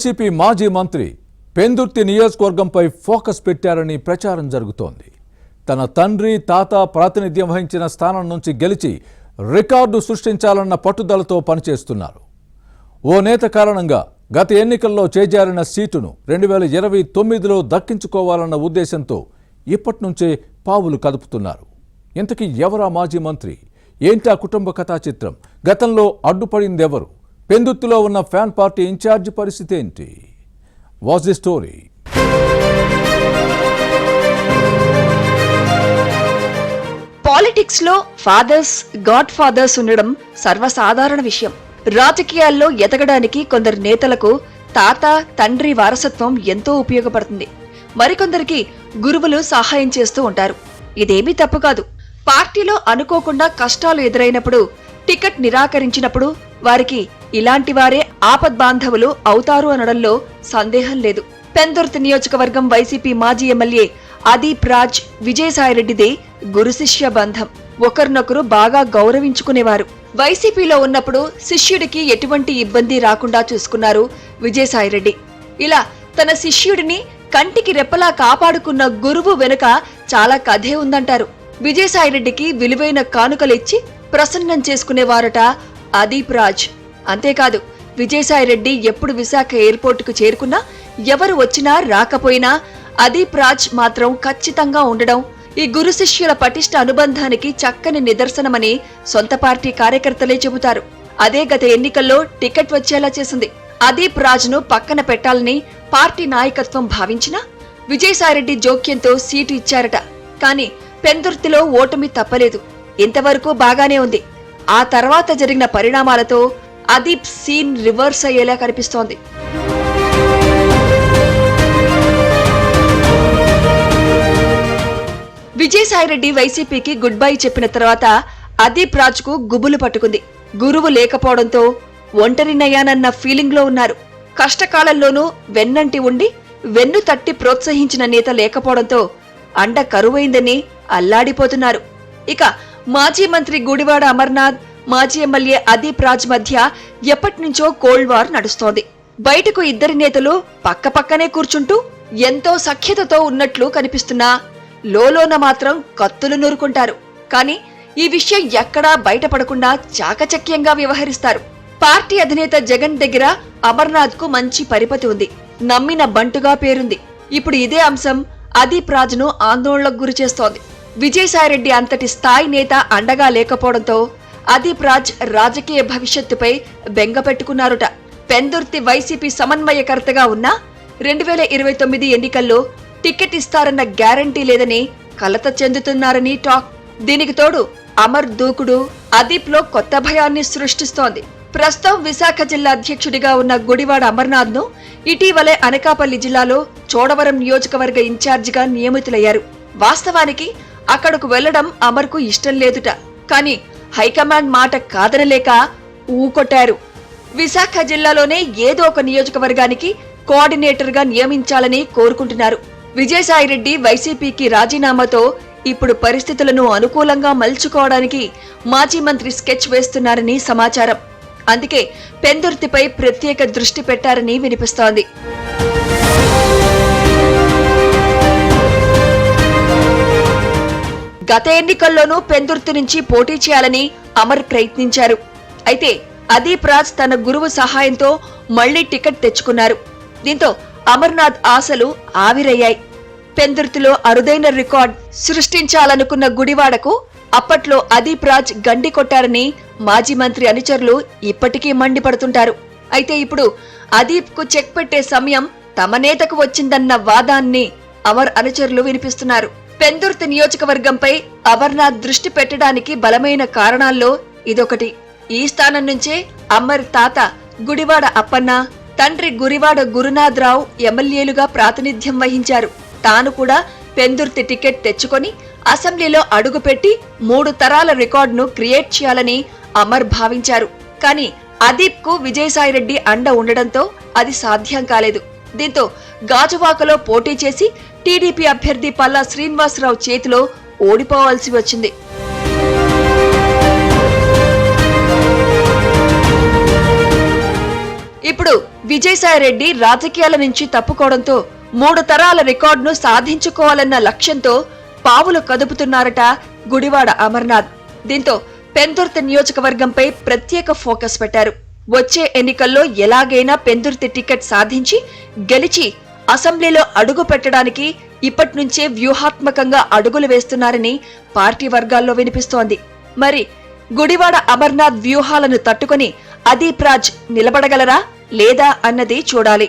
YCP మాజీ మంత్రి Pendurthi నియోజకవర్గంపై focus పెట్టారని ప్రచారం జరుగుతోంది. తన తండ్రి తాత ప్రాతినిధ్యం వహించిన స్థానం నుంచి గెలిచి రికార్డు సృష్టించాలన్న పట్టుదలతో పనిచేస్తున్నారు. ఓ నేత కారణంగా గత ఎన్నికల్లో చేజారిన సీటును 2029లో దక్కించుకోవాలన్న ఉద్దేశంతో ఇప్పటి నుంచే పావులు కదుపుతున్నారు. ఇంతకీ ఎవరా మాజీ మంత్రి? ఏంటా కుటుంబ కథా చిత్రం? గతంలో అడ్డుపడిందెవరు? పెందుర్తిలో ఉన్న ఫ్యాన్ పార్టీ ఇన్ఛార్జ్ పరిస్థితి ఏంటి? Watch the story. పాలిటిక్స్ లో ఫాదర్స్, గాడ్ ఫాదర్స్ ఉండడం సర్వసాధారణ విషయం. రాజకీయాల్లో ఎదగడానికి కొందరు నేతలకు తాత, తండ్రి వారసత్వం ఎంతో ఉపయోగపడుతుంది. మరికొందరికి గురువులు సహాయం చేస్తూ ఉంటారు. ఇదేమీ తప్పు కాదు. పార్టీలో అనుకోకుండా కష్టాలు ఎదురైనప్పుడు, టికెట్ నిరాకరించినప్పుడు వారికి ఇలాంటి వారే ఆపద్బాంధవులు అవుతారు అనడంలో సందేహం లేదు. పెందుర్తి నియోజకవర్గం వైసీపీ మాజీ ఎమ్మెల్యే అదీప్ రాజ్, విజయసాయిరెడ్డిదే గురు శిష్య బంధం. ఒకరినొకరు బాగా గౌరవించుకునేవారు. వైసీపీలో ఉన్నప్పుడు శిష్యుడికి ఎటువంటి ఇబ్బంది రాకుండా చూసుకున్నారు విజయసాయిరెడ్డి. ఇలా తన శిష్యుడిని కంటికి రెప్పలా కాపాడుకున్న గురువు వెనుక చాలా కథే ఉందంటారు. విజయసాయిరెడ్డికి విలువైన కానుకలిచ్చి ప్రసన్నం చేసుకునేవారట అదీప్ రాజ్. అంతేకాదు, విజయసాయిరెడ్డి ఎప్పుడు విశాఖ ఎయిర్పోర్టుకు చేరుకున్నా, ఎవరు వచ్చినా రాకపోయినా అదీప్ రాజ్ మాత్రం ఖచ్చితంగా ఉండడం ఈ గురు శిష్యుల పటిష్ట అనుబంధానికి చక్కని నిదర్శనమని సొంత పార్టీ కార్యకర్తలే చెబుతారు. అదే గత ఎన్నికల్లో టికెట్ వచ్చేలా చేసింది. అదీప్ రాజ్ను పక్కన పెట్టాలని పార్టీ నాయకత్వం భావించినా విజయసాయిరెడ్డి జోక్యంతో సీటు ఇచ్చారట. కానీ పెందుర్తిలో ఓటమి తప్పలేదు. ఇంతవరకు బాగానే ఉంది. ఆ తర్వాత జరిగిన పరిణామాలతో అదీప్ సీన్ రివర్స్ అయ్యేలా కనిపిస్తోంది. విజయసాయిరెడ్డి వైసీపీకి గుడ్ బై చెప్పిన తర్వాత అదీప్ రాజ్ కు గుబులు పట్టుకుంది. గురువు లేకపోవడంతో ఒంటరినయ్యానన్న ఫీలింగ్ లో ఉన్నారు. కష్టకాలంలోనూ వెన్నంటి ఉండి వెన్ను తట్టి ప్రోత్సహించిన నేత లేకపోవడంతో అండ కరువైందని అల్లాడిపోతున్నారు. ఇక మాజీ మంత్రి గుడివాడ అమర్నాథ్, మాజీ ఎమ్మెల్యే అదీప్ రాజ్ మధ్య ఎప్పటినుంచో కోల్డ్ వార్ నడుస్తోంది. బయటకు ఇద్దరి నేతలు పక్కపక్కనే కూర్చుంటూ ఎంతో సఖ్యతతో ఉన్నట్లు కనిపిస్తున్నా లోలోన మాత్రం కత్తులు నూరుకుంటారు. కానీ ఈ విషయం ఎక్కడా బయటపడకుండా చాకచక్యంగా వ్యవహరిస్తారు. పార్టీ అధినేత జగన్ దగ్గర అమర్నాథ్ కు మంచి పరిపతి ఉంది. నమ్మిన బంటుగా పేరుంది. ఇప్పుడు ఇదే అంశం అదీప్ రాజ్ను ఆందోళనకు గురిచేస్తోంది. విజయసాయిరెడ్డి అంతటి స్థాయి నేత అండగా లేకపోవడంతో అదీప్ రాజ్ రాజకీయ భవిష్యత్తుపై బెంగ పెట్టుకున్నారుట. పెందుర్తి వైసీపీ సమన్వయకర్తగా ఉన్న 2029 ఎన్నికల్లో టికెట్ ఇస్తారన్న గ్యారంటీ లేదని కలత చెందుతున్నారని టాక్. దీనికి తోడు అమర్ దూకుడు అదీప్ లో కొత్త భయాన్ని సృష్టిస్తోంది. ప్రస్తుతం విశాఖ జిల్లా అధ్యక్షుడిగా ఉన్న గుడివాడ అమర్నాథ్ ను ఇటీవలే అనకాపల్లి జిల్లాలో చోడవరం నియోజకవర్గ ఇన్ఛార్జిగా నియమితులయ్యారు. వాస్తవానికి అక్కడకు వెళ్లడం అమర్ కు ఇష్టం లేదుట. కానీ హైకమాండ్ మాట కాదనలేక ఊకొట్టారు. విశాఖ జిల్లాలోనే ఏదో ఒక నియోజకవర్గానికి కోఆర్డినేటర్ గా నియమించాలని కోరుకుంటున్నారు. విజయసాయిరెడ్డి వైసీపీకి రాజీనామాతో ఇప్పుడు పరిస్థితులను అనుకూలంగా మలుచుకోవడానికి మాజీ మంత్రి స్కెచ్ వేస్తున్నారని సమాచారం. అందుకే పెందుర్తిపై ప్రత్యేక దృష్టి పెట్టారని వినిపిస్తోంది. గత ఎన్నికల్లోనూ పెందుర్తి నుంచి పోటీ చేయాలని అమర్ ప్రయత్నించారు. అయితే అదీప్ రాజ్ తన గురువు సహాయంతో మళ్లీ టికెట్ తెచ్చుకున్నారు. దీంతో అమర్నాథ్ ఆశలు ఆవిరయ్యాయి. పెందుర్తిలో అరుదైన రికార్డ్ సృష్టించాలనుకున్న గుడివాడకు అప్పట్లో అదీప్ రాజ్ గండి కొట్టారని మాజీ మంత్రి అనుచరులు ఇప్పటికీ మండిపడుతుంటారు. అయితే ఇప్పుడు అదీప్ కు చెక్ పెట్టే సమయం తమ నేతకు వచ్చిందన్న వాదాన్ని అమర్ అనుచరులు వినిపిస్తున్నారు. పెందుర్తి నియోజకవర్గంపై అమర్నాథ్ దృష్టి పెట్టడానికి బలమైన కారణాల్లో ఇదొకటి. ఈ స్థానం నుంచే అమర్ తాత గుడివాడ అప్పన్న, తండ్రి గుడివాడ గురునాథ్ రావు ఎమ్మెల్యేలుగా ప్రాతినిధ్యం వహించారు. తాను కూడా పెందుర్తి టికెట్ తెచ్చుకొని అసెంబ్లీలో అడుగుపెట్టి 3 తరాల రికార్డును క్రియేట్ చేయాలని అమర్ భావించారు. కానీ అదీప్ కు విజయసాయిరెడ్డి అండ ఉండడంతో అది సాధ్యం కాలేదు. దీంతో గాజువాకలో పోటీ చేసి టీడీపీ అభ్యర్థి పల్లా శ్రీనివాసరావు చేతిలో ఓడిపోవాల్సి వచ్చింది. ఇప్పుడు విజయసాయిరెడ్డి రాజకీయాల నుంచి తప్పుకోవడంతో 3 తరాల రికార్డును సాధించుకోవాలన్న లక్ష్యంతో పావులు కదుపుతున్నారట గుడివాడ అమర్నాథ్. దీంతో పెందుర్తి నియోజకవర్గంపై ప్రత్యేక ఫోకస్ పెట్టారు. వచ్చే ఎన్నికల్లో ఎలాగైనా పెందుర్తి టికెట్ సాధించి గెలిచి అసెంబ్లీలో అడుగు పెట్టడానికి ఇప్పట్నుంచే వ్యూహాత్మకంగా అడుగులు వేస్తున్నారని పార్టీ వర్గాల్లో వినిపిస్తోంది. మరి గుడివాడ అమర్నాథ్ వ్యూహాలను తట్టుకొని అదీప్ రాజ్ నిలబడగలరా లేదా అన్నది చూడాలి.